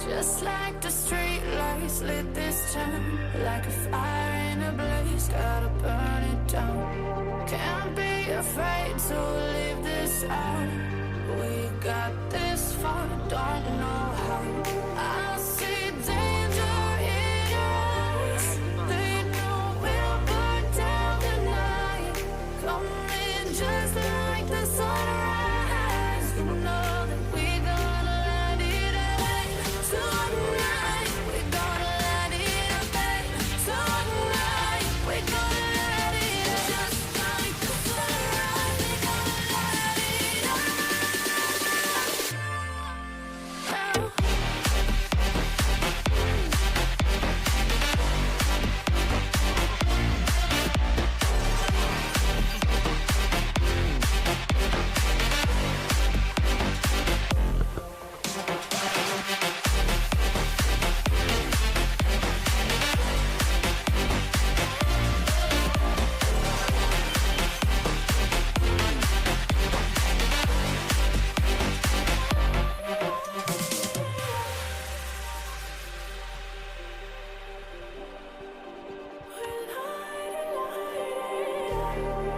Just like the street lights lit this town, like a fire in a blaze, gotta burn it down. Can't be afraid to leave this out. We got this far, don't know how. I see danger in us. They know we'll burn down the night. Coming just like the sunrise. You know that we gonna let it away. Tonight, we gonna let it away. Tonight, we gonna let it away. Just like the sunrise, we gonna let it away.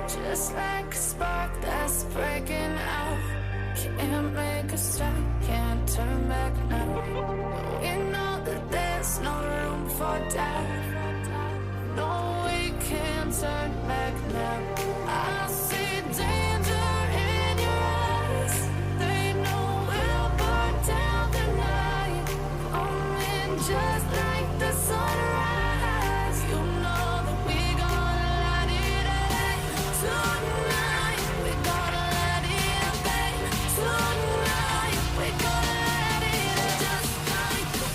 Just like a spark that's breaking out. Can't make a stop, can't turn back now. We know that there's no room for doubt. No, we can't turn back now. I see danger in your eyes. They know we'll burn down the night. Coming just like the sunrise. You know that we gonna light it up tonight. We gonna light it up, babe. Tonight we gonna light it up just like the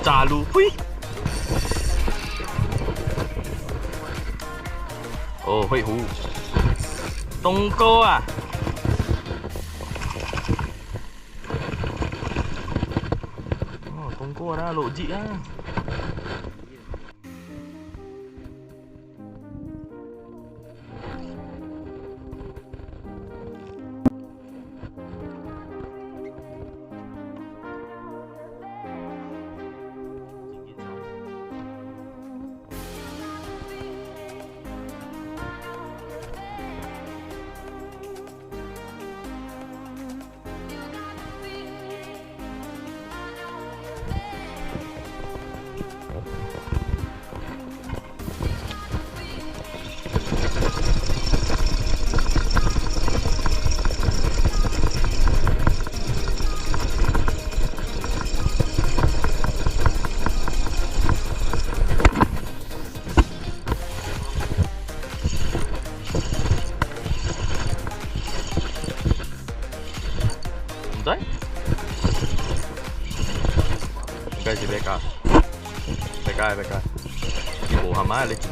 炸路飞。哦，会湖，东哥啊！哦，东哥啦，lộ dị á. Pakai si Payar. Pakai. Ibu hama lagi.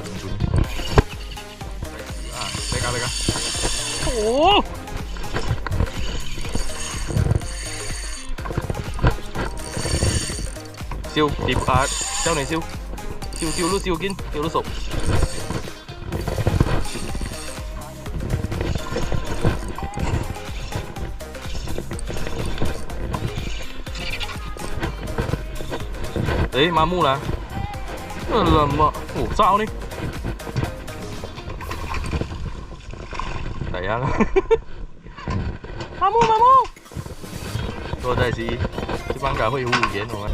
Payar. Oh. Siêu tìm treo này siêu luôn siêu kín siêu nó sụp. Đấy, mamu là mà sao đi đẩy ra mamu rồi đây gì cái băng cả hơi hù vậy rồi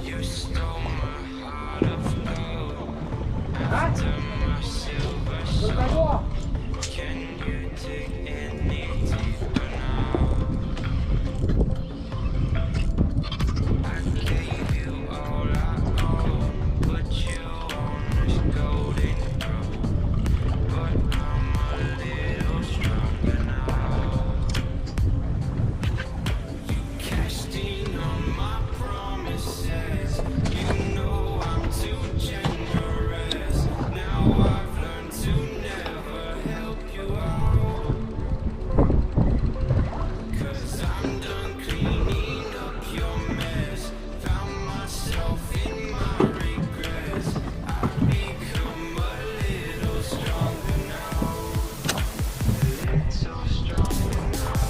You stole my heart of gold after my silver soul. Can you dig any deeper now? I gave you all I own, put you on this golden throne, but I'm a little stronger now. You cashed in on my promises. You know I'm too generous. Now I've learned to never help you out. 'Cause I'm done cleaning up your mess. Found myself in my regrets. I've become a little stronger now. A little stronger now.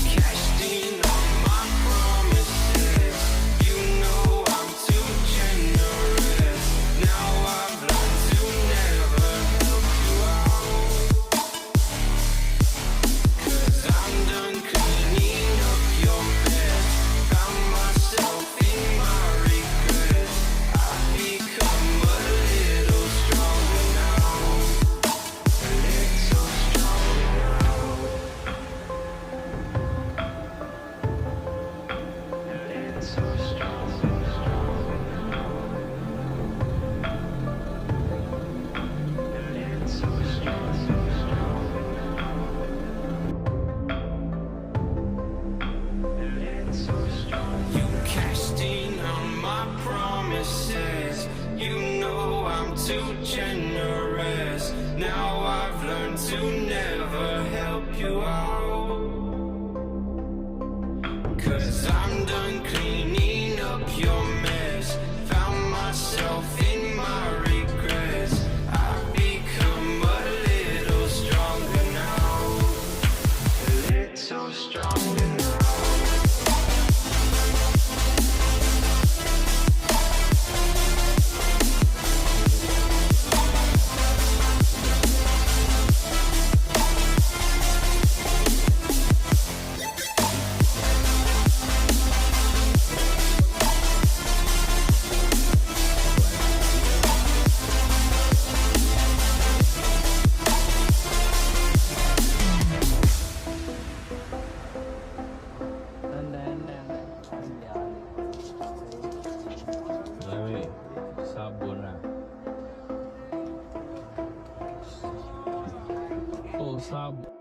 Cashed in on my promises. You know I'm too generous. Now I've learned to never help you out. 'Cause I'm done cleaning up your mess. Found myself in my regrets. I've become a little stronger now. A little stronger now. So strong, so strong now. So strong, so strong now. So strong. You cashed in on my promises. You know I'm too generous. Now I've learned to never help you out. 'Cause I'm done cleaning up your mess. Found myself in my regrets. I've become a little stronger now. A little stronger now. Sabun lah. Oh, sabun.